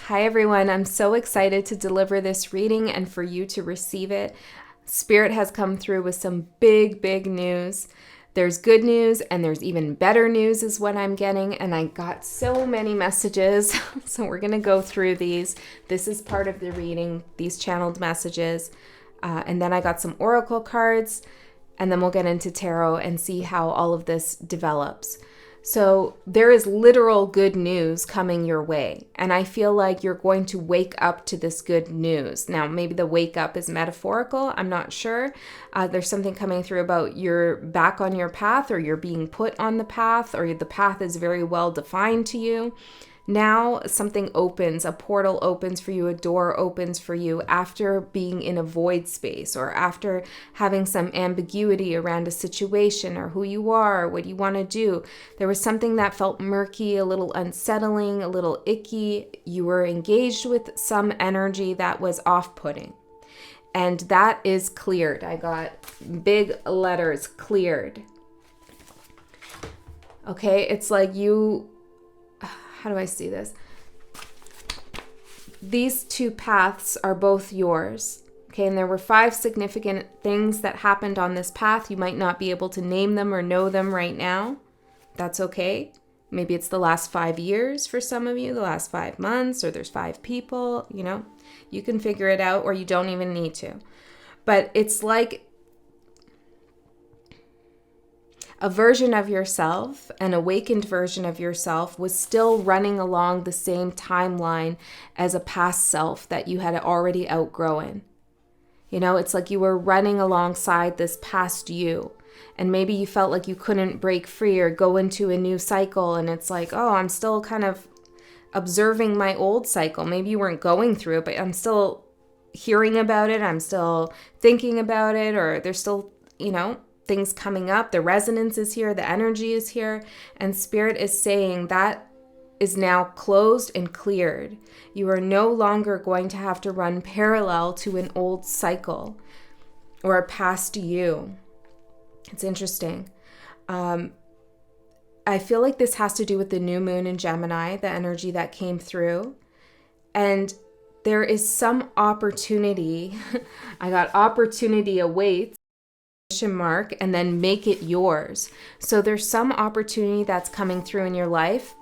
Hi everyone, I'm so excited to deliver this reading and for you to receive it. Spirit has come through with some big news. There's good news and there's even better news is what I'm getting, and I got so many messages. So we're going to go through these. This is part of the reading, these channeled messages. And then I got some oracle cards, and then we'll get into tarot and see how all of this develops. So there is literal good news coming your way, and I feel like you're going to wake up to this good news. Now, maybe the wake up is metaphorical. I'm not sure. There's something coming through about you're back on your path, or you're being put on the path, or the path is very well defined to you. Now something opens, a portal opens for you, a door opens for you after being in a void space, or after having some ambiguity around a situation or who you are, what you want to do. There was something that felt murky, a little unsettling, a little icky. You were engaged with some energy that was off-putting. And that is cleared. I got big letters, cleared. Okay, it's like you... How do I see this? These two paths are both yours. Okay, and there were 5 significant things that happened on this path. You might not be able to name them or know them right now. That's okay. Maybe it's the last 5 years for some of you, the last 5 months, or there's 5 people, you know. You can figure it out, or you don't even need to. But it's like a version of yourself, an awakened version of yourself, was still running along the same timeline as a past self that you had already outgrown. You know, it's like you were running alongside this past you, and maybe you felt like you couldn't break free or go into a new cycle, and it's like, oh, I'm still kind of observing my old cycle. Maybe you weren't going through it, but I'm still hearing about it, I'm still thinking about it, or there's still, you know, things coming up. The resonance is here, the energy is here, and Spirit is saying that is now closed and cleared. You are no longer going to have to run parallel to an old cycle or a past you. It's interesting. I feel like this has to do with the new moon in Gemini, the energy that came through. And there is some opportunity. I got opportunity awaits. Mark, and then make it yours. So there's some opportunity that's coming through in your life.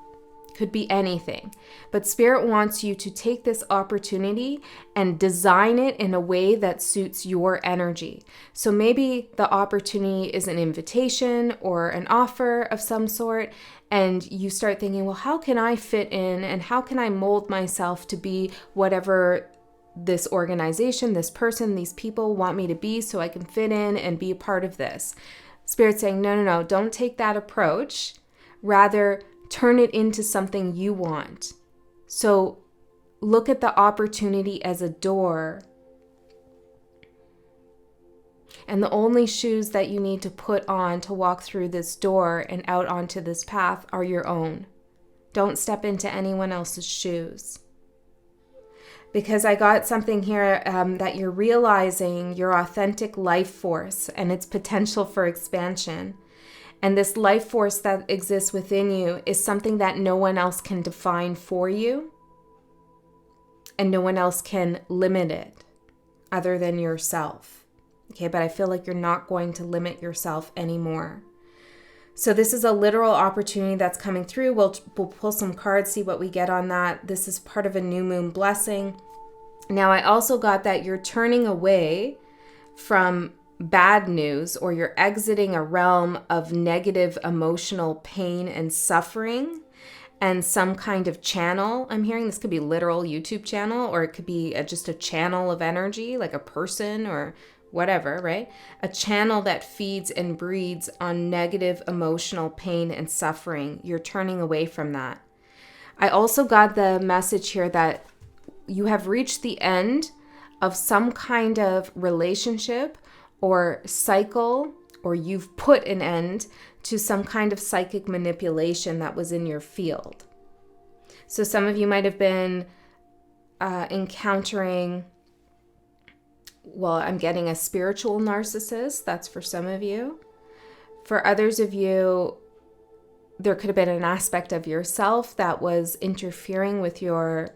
Could be anything, but Spirit wants you to take this opportunity and design it in a way that suits your energy. So maybe the opportunity is an invitation or an offer of some sort, and you start thinking, well, how can I fit in, and how can I mold myself to be whatever this organization, this person, these people want me to be, so I can fit in and be a part of this. Spirit's saying, no, don't take that approach. Rather, turn it into something you want. So look at the opportunity as a door. And the only shoes that you need to put on to walk through this door and out onto this path are your own. Don't step into anyone else's shoes. Because I got something here that you're realizing your authentic life force and its potential for expansion. And this life force that exists within you is something that no one else can define for you. And no one else can limit it other than yourself. Okay, but I feel like you're not going to limit yourself anymore. So this is a literal opportunity that's coming through. We'll pull some cards, see what we get on that. This is part of a new moon blessing. Now, I also got that you're turning away from bad news, or you're exiting a realm of negative emotional pain and suffering and some kind of channel. I'm hearing this could be literal YouTube channel, or it could be just a channel of energy, like a person or whatever, right? A channel that feeds and breeds on negative emotional pain and suffering. You're turning away from that. I also got the message here that you have reached the end of some kind of relationship or cycle, or you've put an end to some kind of psychic manipulation that was in your field. So some of you might have been encountering, well, I'm getting a spiritual narcissist. That's for some of you. For others of you, there could have been an aspect of yourself that was interfering with your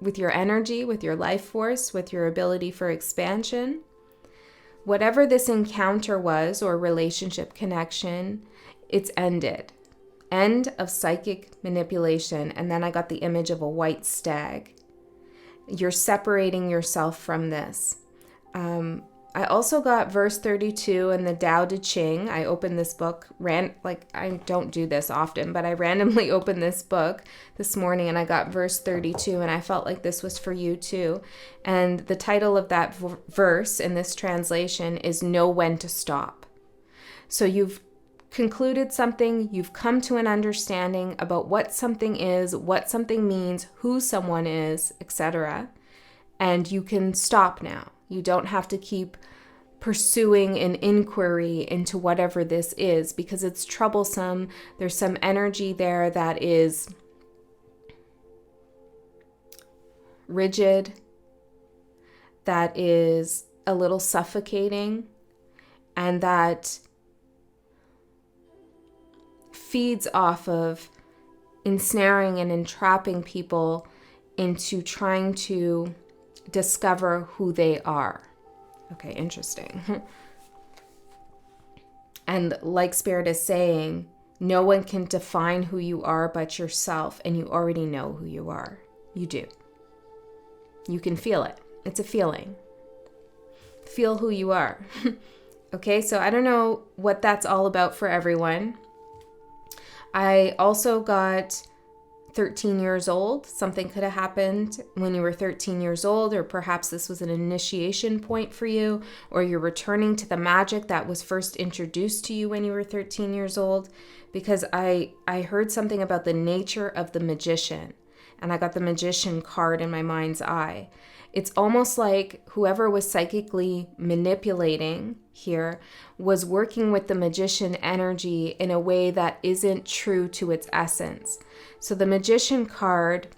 with your energy, with your life force, with your ability for expansion. Whatever this encounter was or relationship connection, it's ended. End of psychic manipulation. And then I got the image of a white stag. You're separating yourself from this. I also got verse 32 in the Tao Te Ching. I opened this book, I don't do this often, but I randomly opened this book this morning and I got verse 32 and I felt like this was for you too. And the title of that verse in this translation is Know When to Stop. So you've concluded something, you've come to an understanding about what something is, what something means, who someone is, etc. And you can stop now. You don't have to keep pursuing an inquiry into whatever this is because it's troublesome. There's some energy there that is rigid, that is a little suffocating, and that feeds off of ensnaring and entrapping people into trying to discover who they are. Okay, interesting. And like Spirit is saying, no one can define who you are but yourself, and you already know who you are. You do. You can feel it. It's a feeling. Feel who you are. Okay, so I don't know what that's all about for everyone. I also got 13 years old. Something could have happened when you were 13 years old, or perhaps this was an initiation point for you, or you're returning to the magic that was first introduced to you when you were 13 years old, because I heard something about the nature of the magician, and I got the magician card in my mind's eye. It's almost like whoever was psychically manipulating here was working with the magician energy in a way that isn't true to its essence. So the magician card,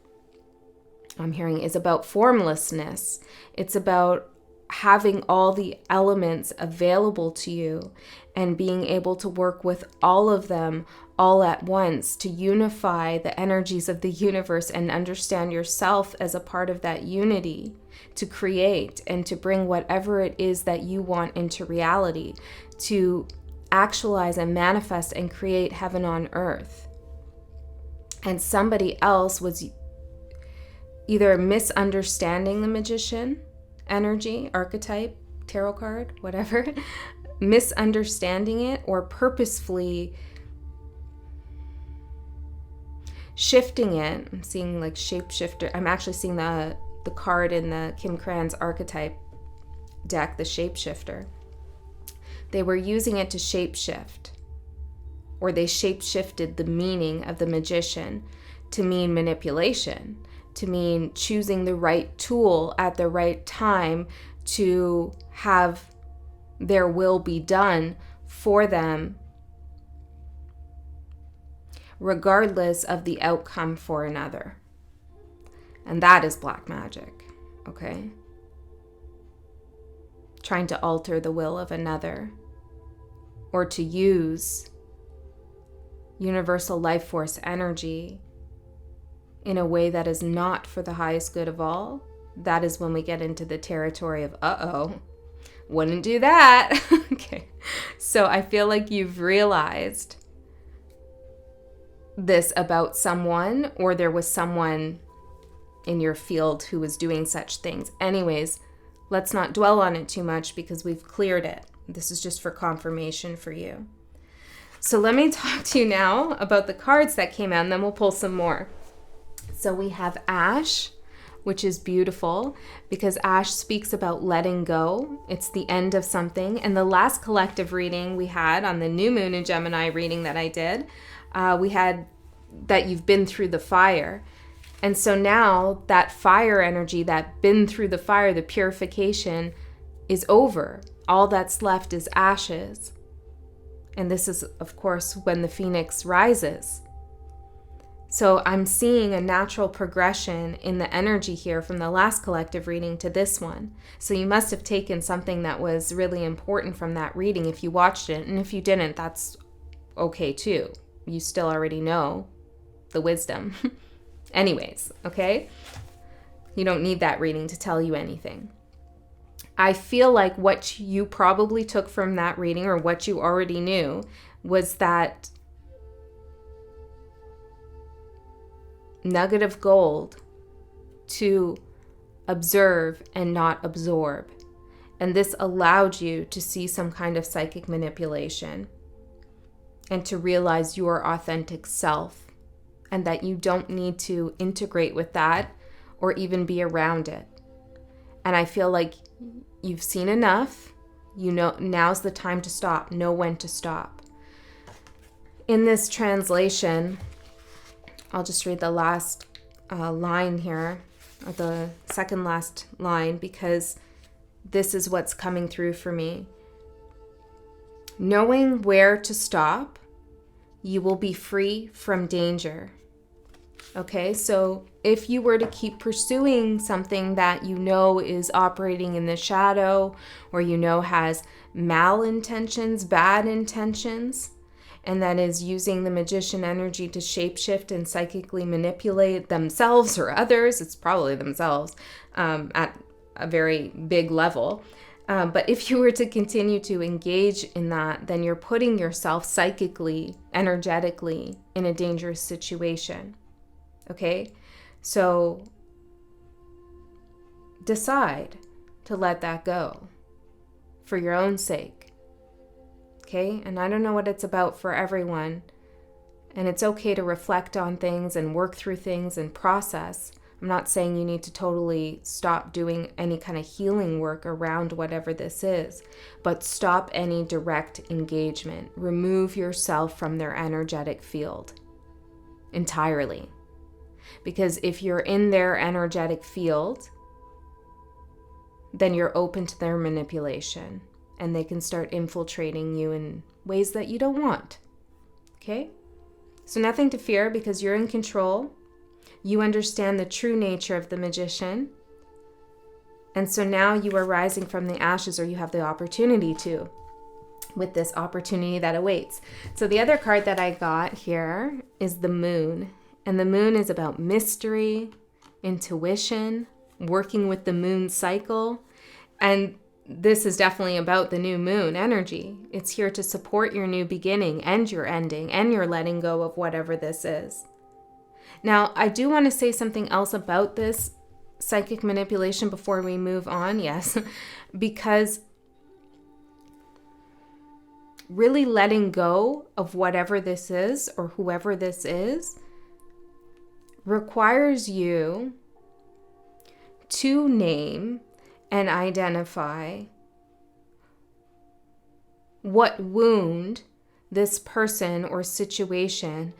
I'm hearing, is about formlessness. It's about having all the elements available to you and being able to work with all of them all at once to unify the energies of the universe and understand yourself as a part of that unity, to create and to bring whatever it is that you want into reality, to actualize and manifest and create heaven on earth. And somebody else was either misunderstanding the magician energy, archetype, tarot card, whatever, misunderstanding it, or purposefully shifting it. I'm seeing like shapeshifter. I'm actually seeing the card in the Kim Cran's archetype deck, the shapeshifter. They were using it to shapeshift, or they shapeshifted the meaning of the magician to mean manipulation, to mean choosing the right tool at the right time to have their will be done for them, regardless of the outcome for another. And that is black magic, okay? Trying to alter the will of another, or to use universal life force energy in a way that is not for the highest good of all. That is when we get into the territory of, wouldn't do that. Okay. So I feel like you've realized this about someone, or there was someone in your field who was doing such things. Anyways, let's not dwell on it too much because we've cleared it. This is just for confirmation for you. So let me talk to you now about the cards that came out, and then we'll pull some more. So we have Ash, which is beautiful because Ash speaks about letting go. It's the end of something. And the last collective reading we had on the new moon in Gemini reading that I did, we had that you've been through the fire. And so now that fire energy, that been through the fire, the purification is over. All that's left is ashes. And this is, of course, when the phoenix rises. So I'm seeing a natural progression in the energy here from the last collective reading to this one. So you must have taken something that was really important from that reading if you watched it. And if you didn't, that's okay too. You still already know the wisdom. Anyways, okay? You don't need that reading to tell you anything. I feel like what you probably took from that reading, or what you already knew, was that nugget of gold to observe and not absorb. And this allowed you to see some kind of psychic manipulation and to realize your authentic self, and that you don't need to integrate with that or even be around it. And I feel like you've seen enough. You know, now's the time to stop. Know when to stop. In this translation, I'll just read the last line here, or the second last line, because this is what's coming through for me. Knowing where to stop, you will be free from danger. Okay, so if you were to keep pursuing something that you know is operating in the shadow, or you know has malintentions, bad intentions, and that is using the magician energy to shapeshift and psychically manipulate themselves or others, it's probably themselves at a very big level. But if you were to continue to engage in that, then you're putting yourself psychically, energetically in a dangerous situation. Okay? So decide to let that go for your own sake. Okay? And I don't know what it's about for everyone. And it's okay to reflect on things and work through things and process. I'm not saying you need to totally stop doing any kind of healing work around whatever this is, but stop any direct engagement. Remove yourself from their energetic field entirely. Because if you're in their energetic field, then you're open to their manipulation, and they can start infiltrating you in ways that you don't want. Okay? So nothing to fear, because you're in control. You understand the true nature of the magician. And so now you are rising from the ashes, or you have the opportunity to, with this opportunity that awaits. So the other card that I got here is the moon. And the moon is about mystery, intuition, working with the moon cycle. And this is definitely about the new moon energy. It's here to support your new beginning and your ending and your letting go of whatever this is. Now, I do want to say something else about this psychic manipulation before we move on, yes, because really letting go of whatever this is or whoever this is requires you to name and identify what wound this person or situation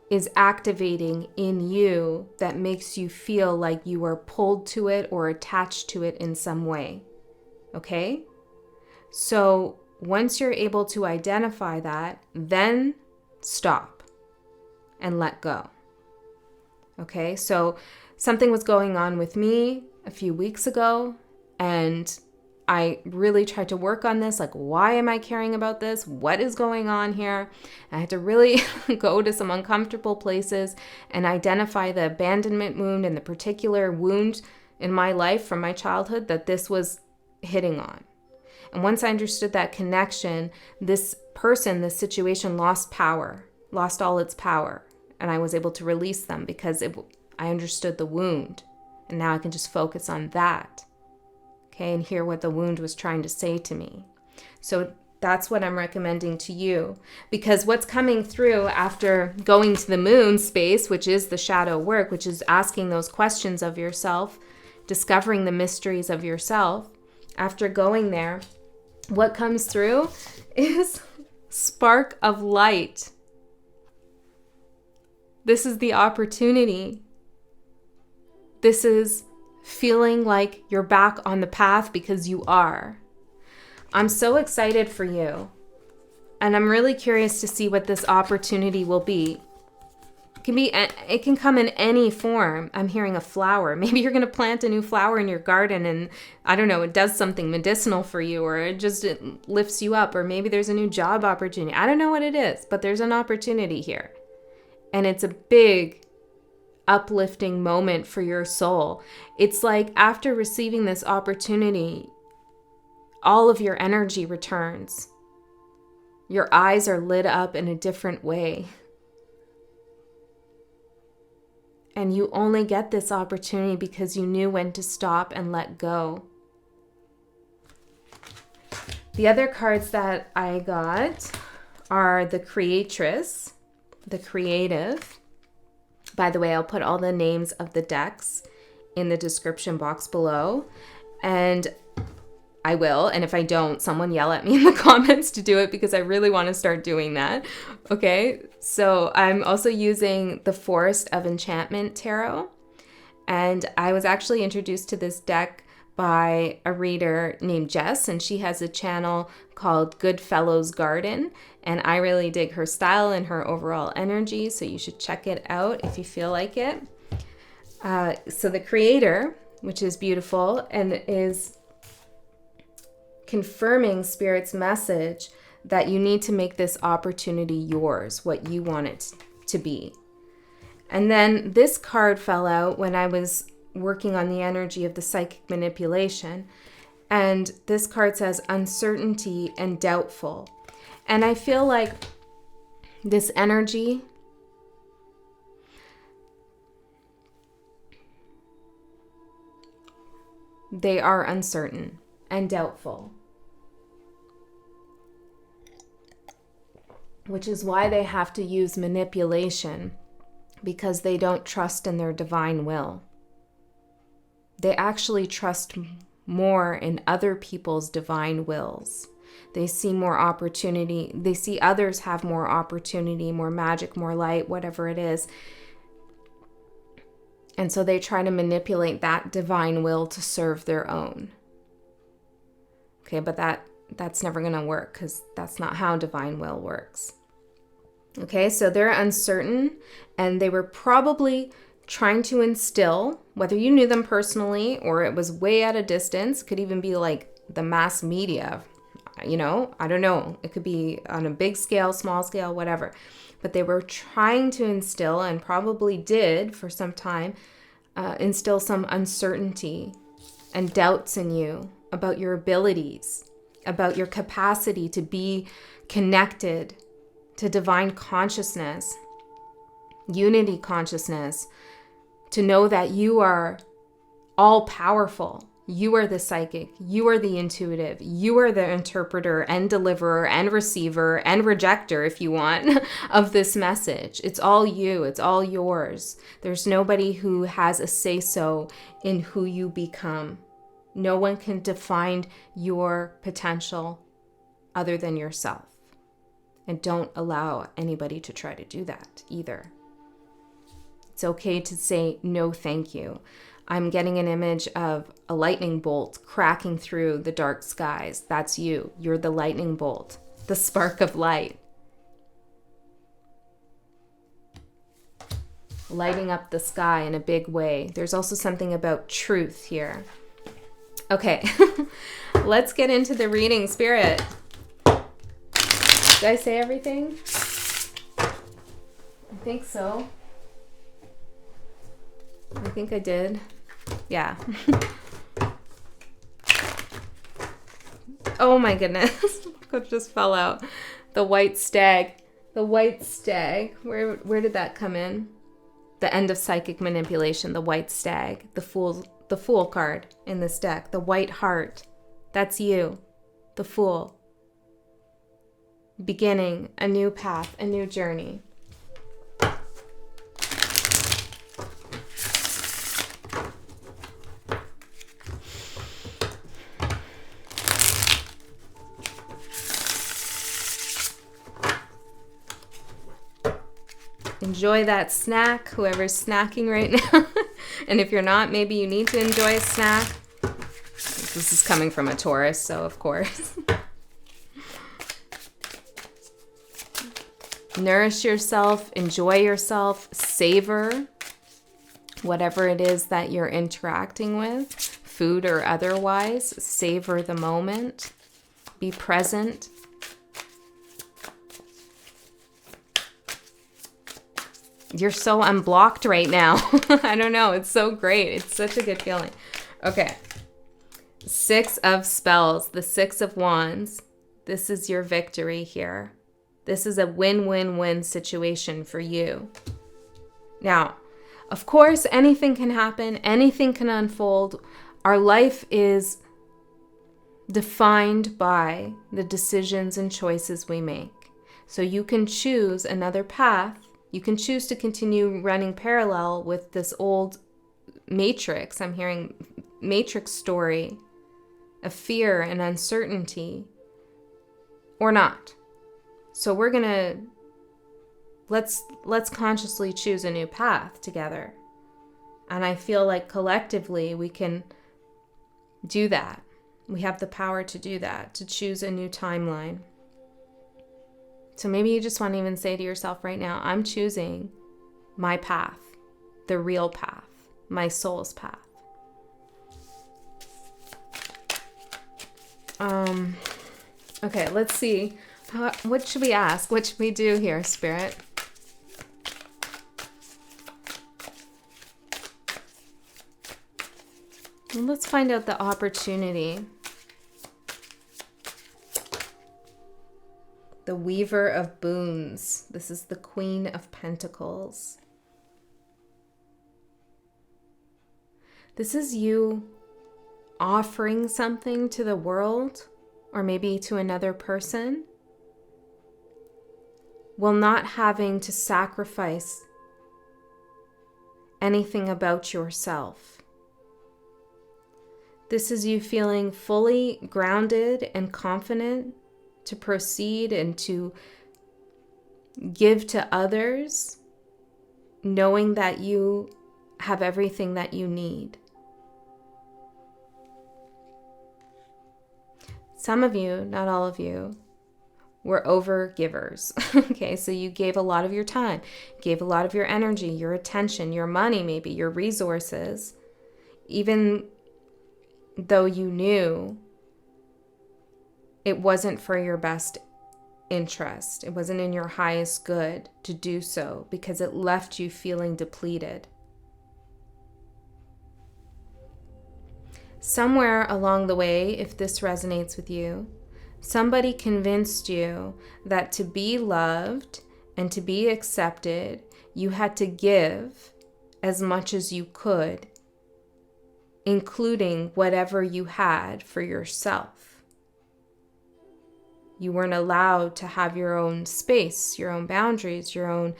is activating in you that makes you feel like you are pulled to it or attached to it in some way. Okay? So once you're able to identify that, then stop and let go. Okay? So something was going on with me a few weeks ago, and I really tried to work on this. Like, why am I caring about this? What is going on here? I had to really go to some uncomfortable places and identify the abandonment wound and the particular wound in my life from my childhood that this was hitting on. And once I understood that connection, this person, this situation lost power, lost all its power. And I was able to release them because I understood the wound. And now I can just focus on that. Okay, and hear what the wound was trying to say to me. So that's what I'm recommending to you. Because what's coming through after going to the moon space, which is the shadow work, which is asking those questions of yourself, discovering the mysteries of yourself, after going there, what comes through is spark of light. This is the opportunity. This is feeling like you're back on the path, because you are. I'm so excited for you. And I'm really curious to see what this opportunity will be. It can come in any form. I'm hearing a flower. Maybe you're going to plant a new flower in your garden and, I don't know, it does something medicinal for you, or it lifts you up, or maybe there's a new job opportunity. I don't know what it is, but there's an opportunity here. And it's a big uplifting moment for your soul. It's like after receiving this opportunity, all of your energy returns. Your eyes are lit up in a different way. And you only get this opportunity because you knew when to stop and let go. The other cards that I got are the Creatress, the Creative. By the way, I'll put all the names of the decks in the description box below. And I will. And if I don't, someone yell at me in the comments to do it because I really want to start doing that. Okay. So I'm also using the Forest of Enchantment Tarot. And I was actually introduced to this deck by a reader named Jess, and she has a channel called Goodfellow's Garden, and I really dig her style and her overall energy, so you should check it out if you feel like it. So the Creator, which is beautiful and is confirming Spirit's message that you need to make this opportunity yours, what you want it to be. And then this card fell out when I was working on the energy of the psychic manipulation. And this card says uncertainty and doubtful. And I feel like this energy they are uncertain and doubtful, which is why they have to use manipulation, because they don't trust in their divine will. They actually trust more in other people's divine wills. They see more opportunity. They see others have more opportunity, more magic, more light, whatever it is. And so they try to manipulate that divine will to serve their own. Okay, but that's never going to work because that's not how divine will works. Okay, so they're uncertain, and they were probably trying to instill, whether you knew them personally or it was way at a distance, could even be like the mass media, you know, I don't know. It could be on a big scale, small scale, whatever. But they were trying to instill, and probably did for some time, instill some uncertainty and doubts in you about your abilities, about your capacity to be connected to divine consciousness, unity consciousness, to know that you are all powerful. You are the psychic. You are the intuitive. You are the interpreter and deliverer and receiver and rejecter, if you want, of this message. It's all you. It's all yours. There's nobody who has a say-so in who you become. No one can define your potential other than yourself. And don't allow anybody to try to do that either. It's okay to say no thank you. I'm getting an image of a lightning bolt cracking through the dark skies. That's you. You're the lightning bolt, the spark of light. Lighting up the sky in a big way. There's also something about truth here. Okay, let's get into the reading, Spirit. Did I say everything? I think so. I think I did. Yeah. Oh my goodness. It just fell out. The white stag. The white stag. Where did that come in? The end of psychic manipulation. The white stag. The fool card in this deck. The white heart. That's you. The fool. Beginning a new path, a new journey. Enjoy that snack, whoever's snacking right now. And if you're not, maybe you need to enjoy a snack. This is coming from a Taurus, so of course. Nourish yourself, enjoy yourself, savor whatever it is that you're interacting with, food or otherwise. Savor the moment. Be present. You're so unblocked right now. I don't know. It's so great. It's such a good feeling. Okay. 6 of Spells, the 6 of Wands. This is your victory here. This is a win-win-win situation for you. Now, of course, anything can happen. Anything can unfold. Our life is defined by the decisions and choices we make. So you can choose another path. You can choose to continue running parallel with this old matrix. I'm hearing matrix story of fear and uncertainty, or not. So we're gonna let's consciously choose a new path together. And I feel like collectively we can do that. We have the power to do that, to choose a new timeline. So maybe you just want to even say to yourself right now, I'm choosing my path, the real path, my soul's path. Okay, let's see. What should we ask? What should we do here, Spirit? Well, let's find out the opportunity. The Weaver of Boons. This is the Queen of Pentacles. This is you offering something to the world, or maybe to another person, while not having to sacrifice anything about yourself. This is you feeling fully grounded and confident to proceed and to give to others, knowing that you have everything that you need. Some of you, not all of you, were over givers. Okay, so you gave a lot of your time, gave a lot of your energy, your attention, your money, maybe your resources, even though you knew it wasn't for your best interest. It wasn't in your highest good to do so because it left you feeling depleted. Somewhere along the way, if this resonates with you, somebody convinced you that to be loved and to be accepted, you had to give as much as you could, including whatever you had for yourself. You weren't allowed to have your own space, your own boundaries, your own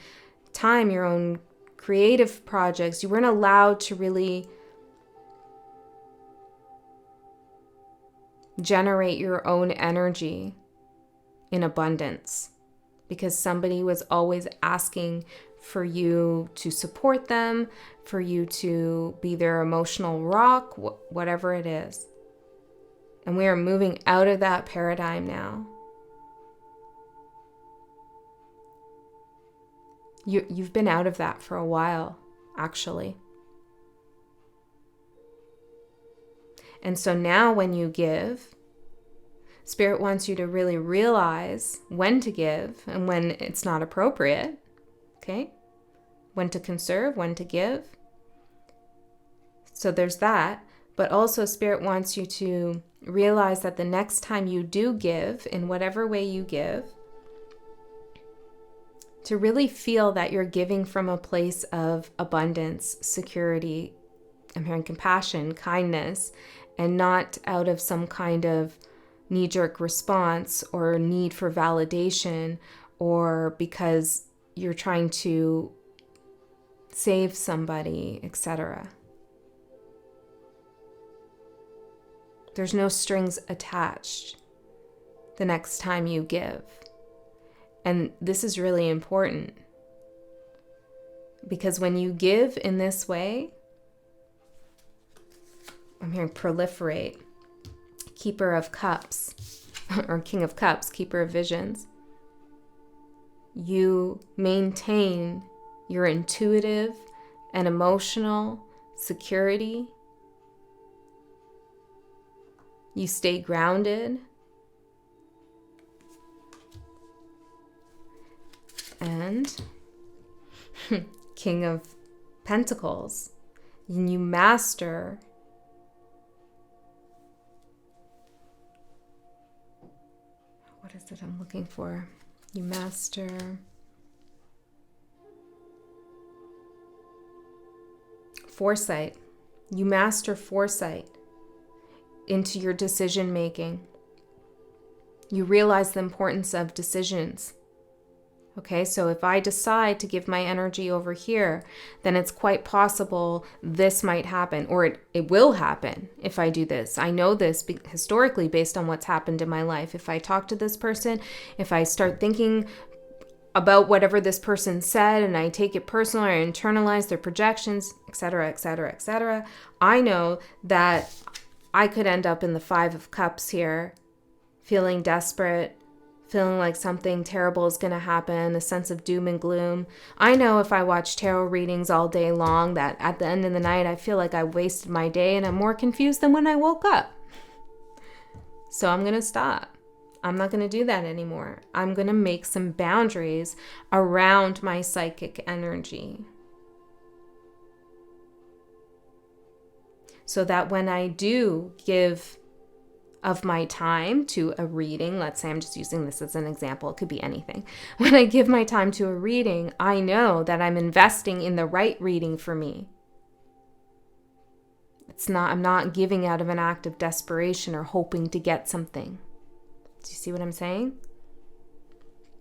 time, your own creative projects. You weren't allowed to really generate your own energy in abundance because somebody was always asking for you to support them, for you to be their emotional rock, whatever it is. And we are moving out of that paradigm now. You've been out of that for a while, actually. And so now when you give, Spirit wants you to really realize when to give and when it's not appropriate, okay? When to conserve, when to give. So there's that. But also Spirit wants you to realize that the next time you do give, in whatever way you give, to really feel that you're giving from a place of abundance, security, I'm hearing compassion, kindness, and not out of some kind of knee-jerk response or need for validation or because you're trying to save somebody, etc. There's no strings attached the next time you give. And this is really important because when you give in this way, I'm hearing proliferate, Keeper of Cups, or King of Cups, Keeper of Visions. You maintain your intuitive and emotional security. You stay grounded. And King of Pentacles. And you master what is it I'm looking for? You master foresight. You master foresight into your decision making. You realize the importance of decisions. Okay, so if I decide to give my energy over here, then it's quite possible this might happen, or it will happen if I do this. I know this historically based on what's happened in my life. If I talk to this person, if I start thinking about whatever this person said and I take it personal or I internalize their projections, etc., etc., etc., I know that I could end up in the 5 of Cups here, feeling desperate, feeling like something terrible is going to happen, a sense of doom and gloom. I know if I watch tarot readings all day long that at the end of the night I feel like I wasted my day and I'm more confused than when I woke up. So I'm going to stop. I'm not going to do that anymore. I'm going to make some boundaries around my psychic energy, so that when I do give of my time to a reading, let's say I'm just using this as an example, it could be anything. When I give my time to a reading, I know that I'm investing in the right reading for me. I'm not giving out of an act of desperation or hoping to get something. Do you see what I'm saying?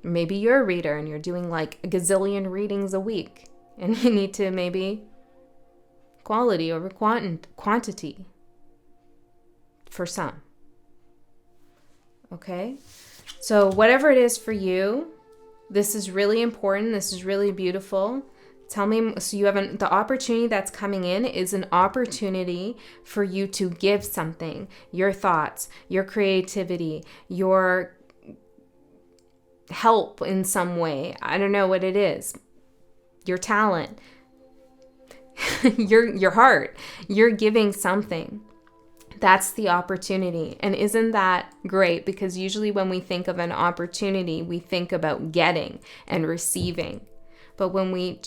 Maybe you're a reader and you're doing like a gazillion readings a week and you need to maybe quality over quantity for some. Okay? So whatever it is for you, this is really important. This is really beautiful. Tell me, so you have the opportunity that's coming in is an opportunity for you to give something, your thoughts, your creativity, your help in some way. I don't know what it is. Your talent, your heart, you're giving something. That's the opportunity. And isn't that great? Because usually when we think of an opportunity, we think about getting and receiving. But when we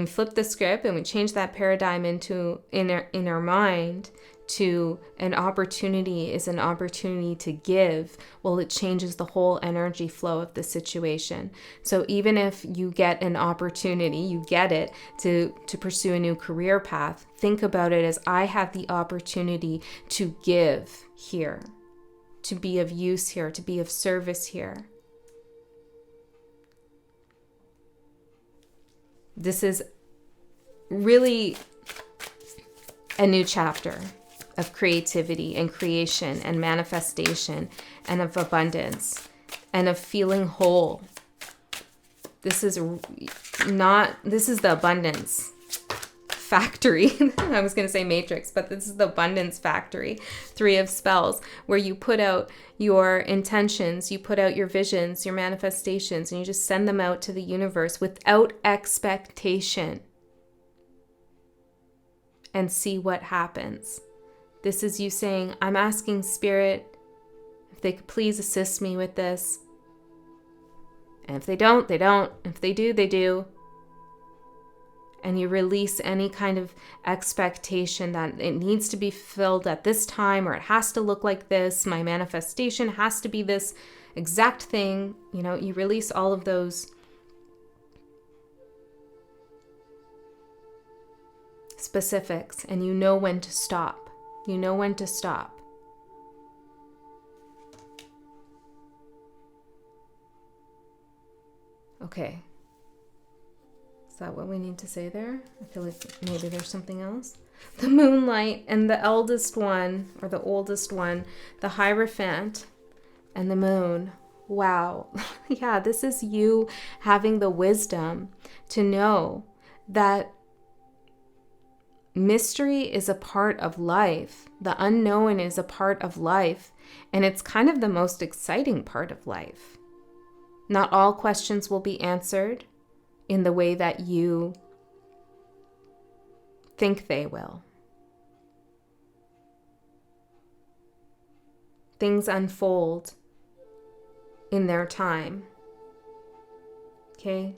flip the script and we change that paradigm in our mind to an opportunity is an opportunity to give, well, it changes the whole energy flow of the situation. So even if you get an opportunity, you get it to pursue a new career path, think about it as I have the opportunity to give here, to be of use here, to be of service here. This is really a new chapter of creativity and creation and manifestation and of abundance and of feeling whole. This is the abundance factory. I was going to say matrix, but this is the abundance factory. 3 of spells, where you put out your intentions, you put out your visions, your manifestations, and you just send them out to the universe without expectation and see what happens. This is you saying, I'm asking Spirit if they could please assist me with this. And if they don't, they don't. If they do, they do. And you release any kind of expectation that it needs to be filled at this time, or it has to look like this. My manifestation has to be this exact thing. You know, you release all of those specifics, and you know when to stop. You know when to stop. Okay. Is that what we need to say there? I feel like maybe there's something else. The moonlight and the eldest one, or the oldest one, the Hierophant and the moon. Wow. Yeah, this is you having the wisdom to know that mystery is a part of life. The unknown is a part of life. And it's kind of the most exciting part of life. Not all questions will be answered in the way that you think they will. Things unfold in their time. Okay?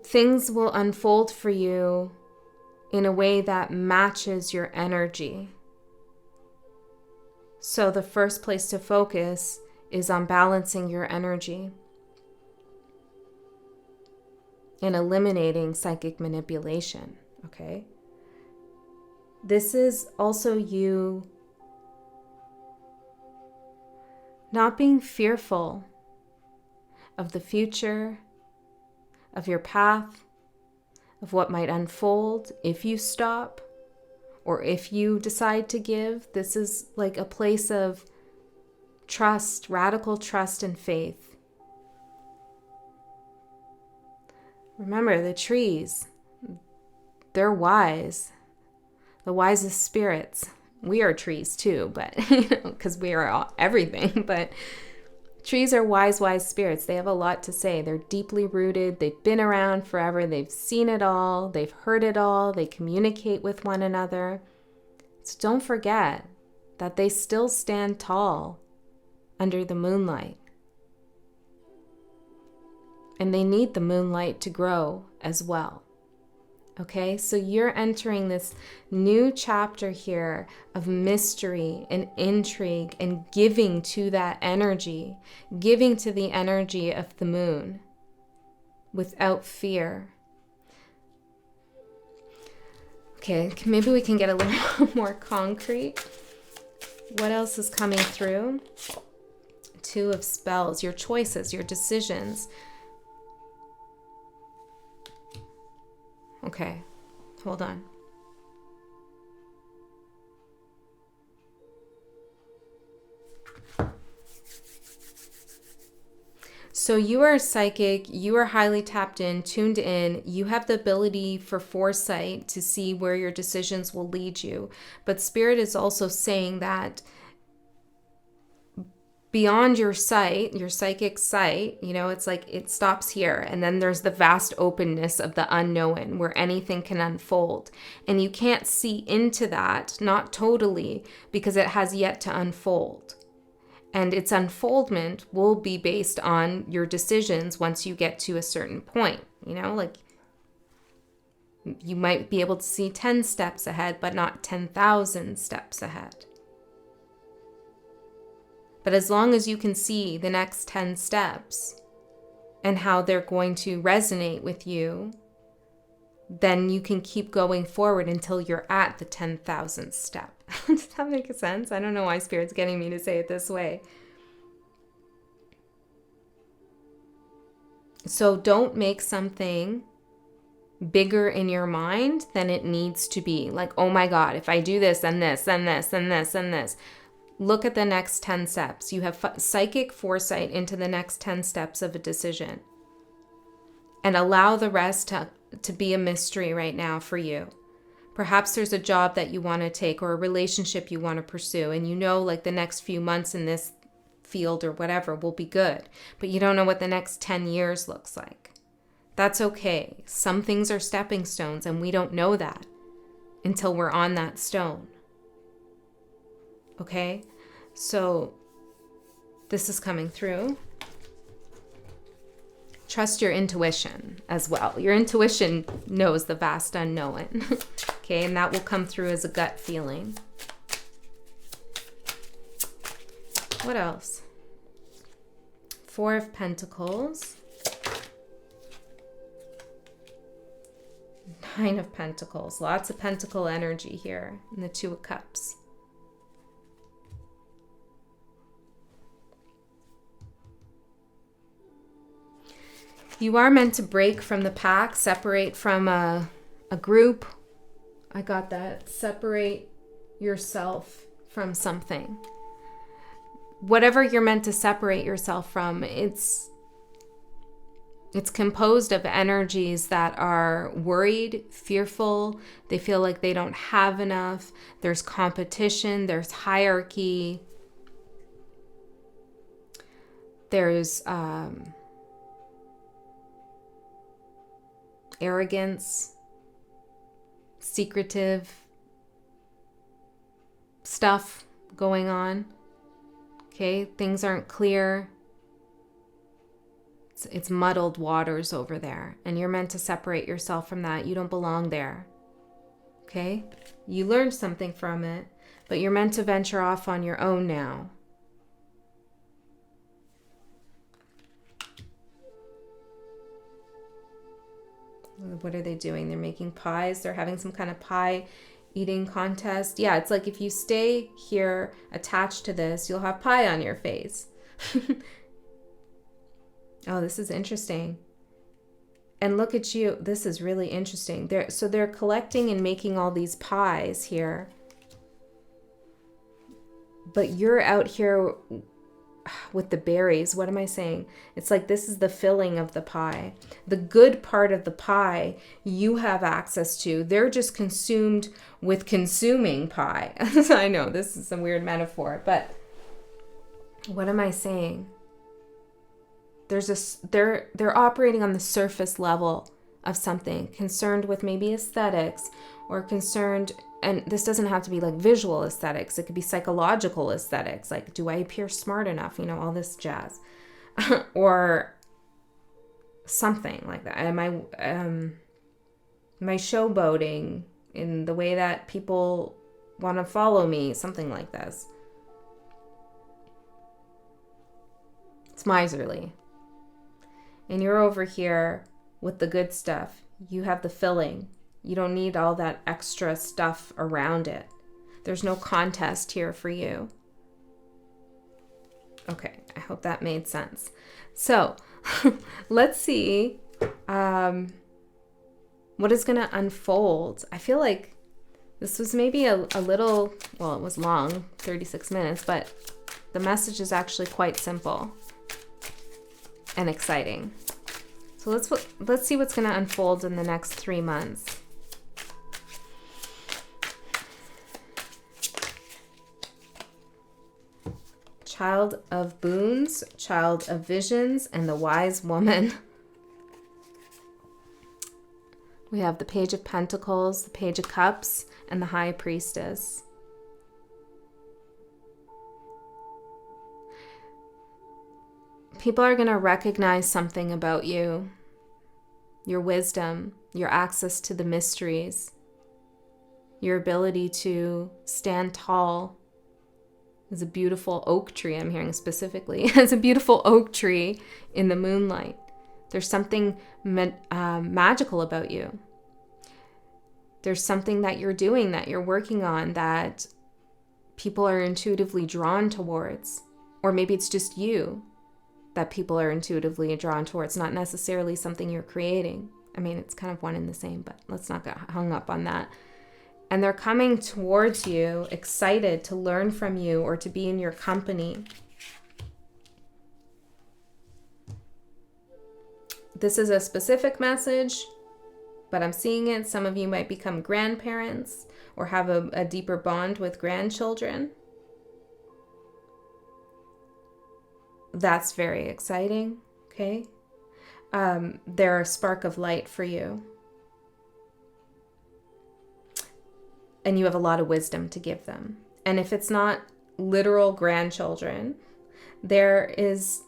things will unfold for you in a way that matches your energy. So the first place to focus is on balancing your energy and eliminating psychic manipulation, okay? This is also you not being fearful of the future, of your path, of what might unfold if you stop or if you decide to give. This is like a place of trust, radical trust and faith. Remember, the trees, they're wise, the wisest spirits. We are trees too, but because we are everything, but trees are wise spirits. They have a lot to say. They're deeply rooted. They've been around forever. They've seen it all. They've heard it all. They communicate with one another. So don't forget that they still stand tall under the moonlight. And they need the moonlight to grow as well. Okay, so you're entering this new chapter here of mystery and intrigue and giving to that energy, giving to the energy of the moon without fear. Okay, maybe we can get a little more concrete. What else is coming through? Two of Spells, your choices, your decisions. Okay, hold on. So you are psychic, you are highly tapped in, tuned in, you have the ability for foresight to see where your decisions will lead you. But Spirit is also saying that beyond your sight, your psychic sight, it's like it stops here. And then there's the vast openness of the unknown where anything can unfold. And you can't see into that, not totally, because it has yet to unfold. And its unfoldment will be based on your decisions once you get to a certain point. Like you might be able to see 10 steps ahead, but not 10,000 steps ahead. But as long as you can see the next 10 steps and how they're going to resonate with you, then you can keep going forward until you're at the 10,000th step. Does that make sense? I don't know why Spirit's getting me to say it this way. So don't make something bigger in your mind than it needs to be. Like, oh my God, if I do this and this and this and this and this. Look at the next 10 steps. You have psychic foresight into the next 10 steps of a decision. And allow the rest to be a mystery right now for you. Perhaps there's a job that you want to take or a relationship you want to pursue. And like the next few months in this field or whatever will be good. But you don't know what the next 10 years looks like. That's okay. Some things are stepping stones and we don't know that until we're on that stone. Okay, so this is coming through. Trust your intuition as well. Your intuition knows the vast unknown. Okay, and that will come through as a gut feeling. What else? Four of Pentacles. Nine of Pentacles. Lots of pentacle energy here. And the Two of Cups. You are meant to break from the pack, separate from a group. I got that. Separate yourself from something. Whatever you're meant to separate yourself from, it's composed of energies that are worried, fearful. They feel like they don't have enough. There's competition. There's hierarchy. There's arrogance, secretive stuff going on. Okay, things aren't clear. It's muddled waters over there, and you're meant to separate yourself from that. You don't belong there. Okay? You learned something from it, but you're meant to venture off on your own now. What are they doing? They're making pies. They're having some kind of pie eating contest. Yeah, it's like if you stay here attached to this, you'll have pie on your face. Oh, this is interesting. And look at you. This is really interesting. They're collecting and making all these pies here. But you're out here with the berries. What am I saying? It's like this is the filling of the pie. The good part of the pie you have access to. They're just consumed with consuming pie. I know this is a weird metaphor, but what am I saying? They're operating on the surface level of something, concerned with maybe aesthetics, or concerned, and this doesn't have to be like visual aesthetics. It could be psychological aesthetics. Like, do I appear smart enough? You know, all this jazz. Or something like that. Am I showboating in the way that people want to follow me? Something like this. It's miserly. And you're over here with the good stuff. You have the filling. You don't need all that extra stuff around it. There's no contest here for you. Okay, I hope that made sense. So, let's see what is going to unfold. I feel like this was maybe a little, well, it was long, 36 minutes, but the message is actually quite simple and exciting. So let's see what's going to unfold in the next 3 months. Child of boons, child of visions, and the wise woman. We have the Page of Pentacles, the Page of Cups, and the High Priestess. People are going to recognize something about you, your wisdom, your access to the mysteries, your ability to stand tall. There's a beautiful oak tree, I'm hearing specifically. There's a beautiful oak tree in the moonlight. There's something magical about you. There's something that you're doing, that you're working on, that people are intuitively drawn towards. Or maybe it's just you that people are intuitively drawn towards, not necessarily something you're creating. I mean, it's kind of one and the same, but let's not get hung up on that. And they're coming towards you, excited to learn from you or to be in your company. This is a specific message, but I'm seeing it. Some of you might become grandparents or have a deeper bond with grandchildren. That's very exciting, okay? They're a spark of light for you. And you have a lot of wisdom to give them. And if it's not literal grandchildren, there is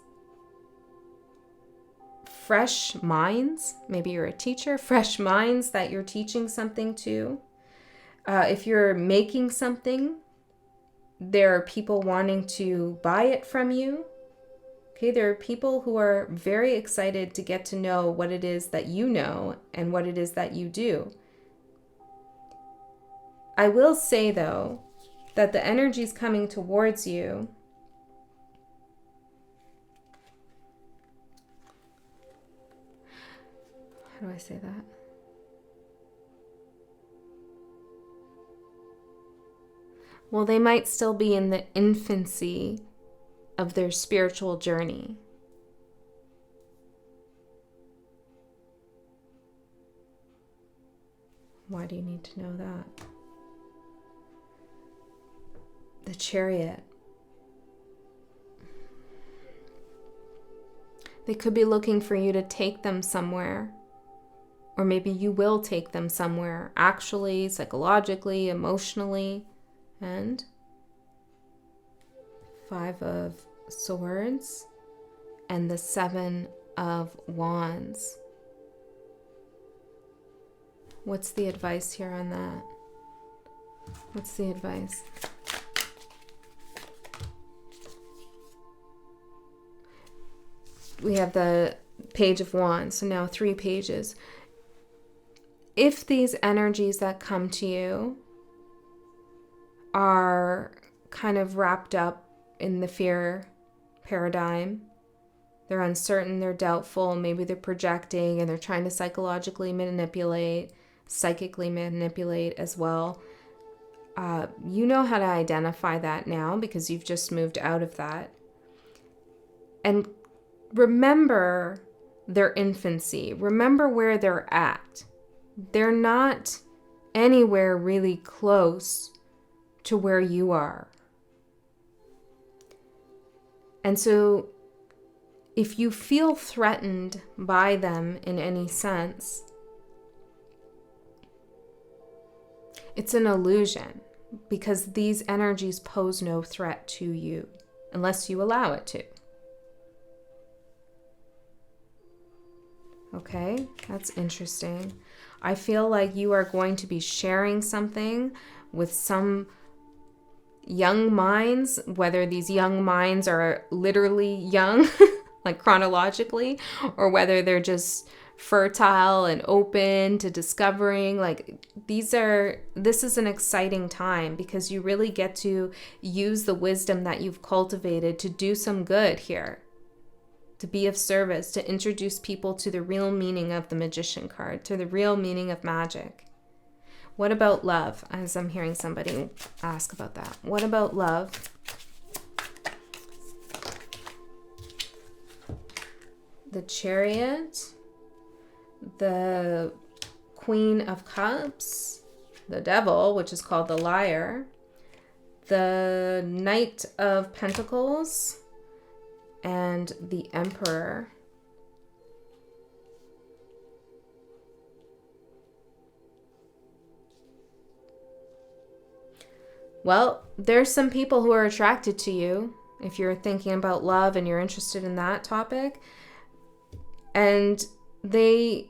fresh minds. Maybe you're a teacher, fresh minds that you're teaching something to. If you're making something, there are people wanting to buy it from you. Okay, there are people who are very excited to get to know what it is that you know and what it is that you do. I will say, though, that the energy's coming towards you. How do I say that? Well, they might still be in the infancy of their spiritual journey. Why do you need to know that? The Chariot. They could be looking for you to take them somewhere. Or maybe you will take them somewhere, actually, psychologically, emotionally. And 5 of Swords and the 7 of Wands. What's the advice here on that? What's the advice? We have the Page of Wands, so now 3 pages. If these energies that come to you are kind of wrapped up in the fear paradigm, they're uncertain, they're doubtful, maybe they're projecting and they're trying to psychologically manipulate, psychically manipulate as well. You know how to identify that now because you've just moved out of that. And remember their infancy. Remember where they're at. They're not anywhere really close to where you are. And so if you feel threatened by them in any sense, it's an illusion because these energies pose no threat to you unless you allow it to. Okay, that's interesting. I feel like you are going to be sharing something with some young minds, whether these young minds are literally young, like chronologically, or whether they're just fertile and open to discovering. Like this is an exciting time because you really get to use the wisdom that you've cultivated to do some good here, to be of service, to introduce people to the real meaning of the Magician card, to the real meaning of magic. What about love? As I'm hearing somebody ask about that. What about love? The Chariot, the Queen of Cups, the Devil, which is called the Liar, the Knight of Pentacles, and the Emperor. Well, there's some people who are attracted to you if you're thinking about love and you're interested in that topic. And they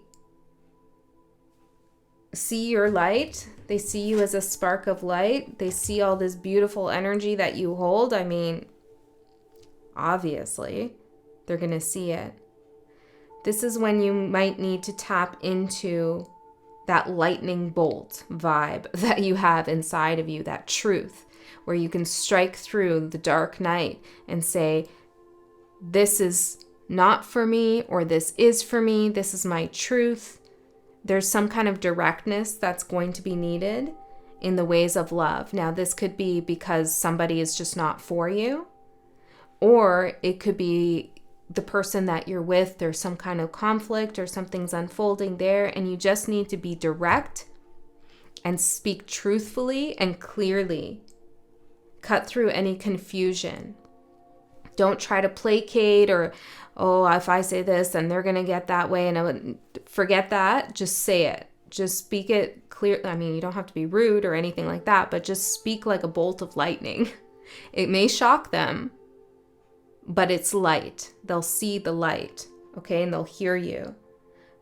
see your light. They see you as a spark of light. They see all this beautiful energy that you hold. I mean, obviously, they're going to see it. This is when you might need to tap into that lightning bolt vibe that you have inside of you, that truth, where you can strike through the dark night and say, this is not for me, or this is for me, this is my truth. There's some kind of directness that's going to be needed in the ways of love. Now, this could be because somebody is just not for you, or it could be the person that you're with, there's some kind of conflict or something's unfolding there, and you just need to be direct and speak truthfully and clearly. Cut through any confusion. Don't try to placate or, oh, if I say this, then they're going to get that way. And forget that. Just say it. Just speak it clear. I mean, you don't have to be rude or anything like that, but just speak like a bolt of lightning. It may shock them, but it's light. They'll see the light, okay? And they'll hear you.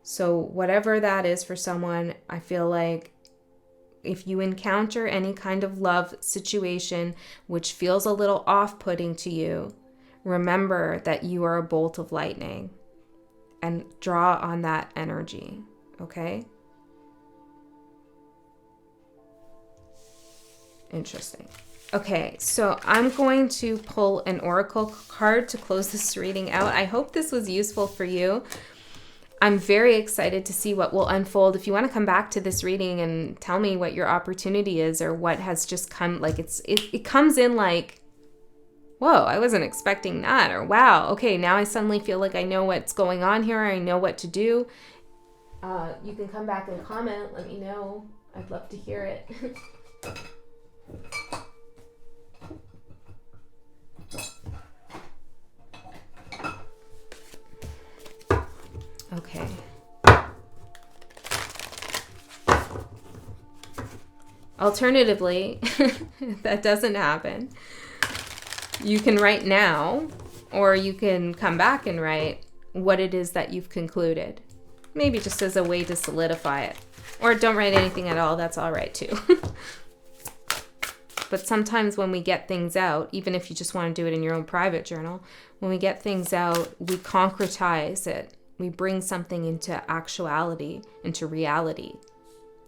So whatever that is for someone, I feel like if you encounter any kind of love situation which feels a little off-putting to you, remember that you are a bolt of lightning and draw on that energy, okay? Interesting. Okay, so I'm going to pull an oracle card to close this reading out. I hope this was useful for you. I'm very excited to see what will unfold. If you want to come back to this reading and tell me what your opportunity is or what has just come, like it comes in like, whoa, I wasn't expecting that, or wow, okay, now I suddenly feel like I know what's going on here, I know what to do. You can come back and comment, let me know. I'd love to hear it. Okay. Alternatively, if that doesn't happen, you can write now, or you can come back and write what it is that you've concluded. Maybe just as a way to solidify it. Or don't write anything at all. That's all right too. But sometimes when we get things out, even if you just want to do it in your own private journal, when we get things out, we concretize it. We bring something into actuality, into reality,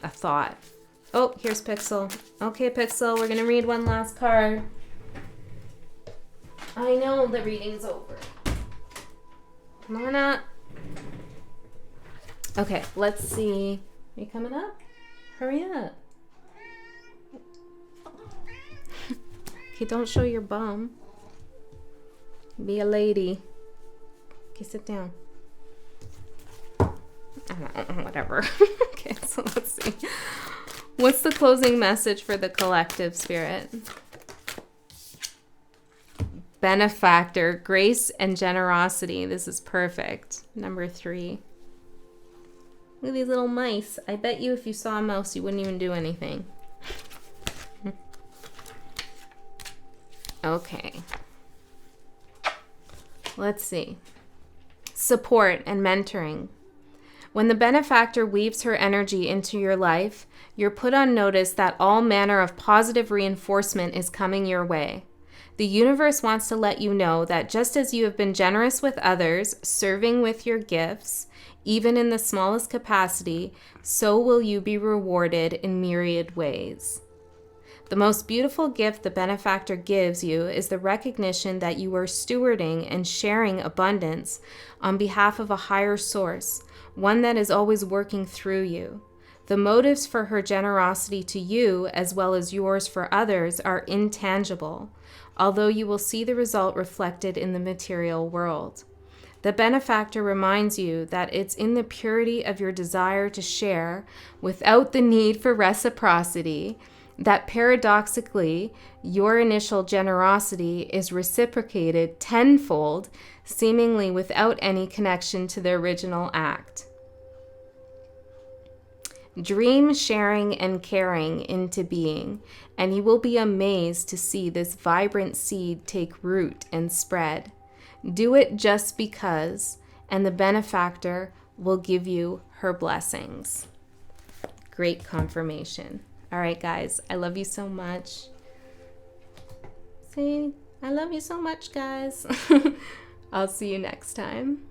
a thought. Oh, here's Pixel. Okay, Pixel, we're going to read one last card. I know the reading's over. Come on up. Okay, let's see. Are you coming up? Hurry up. Okay, don't show your bum. Be a lady. Okay, sit down. I don't know, whatever. Okay, so let's see. What's the closing message for the collective, Spirit? Benefactor, grace and generosity. This is perfect. Number 3. Look at these little mice. I bet you if you saw a mouse, you wouldn't even do anything. Okay. Let's see. Support and mentoring. When the benefactor weaves her energy into your life, you're put on notice that all manner of positive reinforcement is coming your way. The universe wants to let you know that just as you have been generous with others, serving with your gifts, even in the smallest capacity, so will you be rewarded in myriad ways. The most beautiful gift the benefactor gives you is the recognition that you are stewarding and sharing abundance on behalf of a higher source, one that is always working through you. The motives for her generosity to you, as well as yours for others, are intangible, although you will see the result reflected in the material world. The benefactor reminds you that it's in the purity of your desire to share, without the need for reciprocity, that paradoxically, your initial generosity is reciprocated tenfold, seemingly without any connection to the original act. Dream sharing and caring into being, and you will be amazed to see this vibrant seed take root and spread. Do it just because, and the benefactor will give you her blessings. Great confirmation. All right, guys, I love you so much. See, I love you so much, guys. I'll see you next time.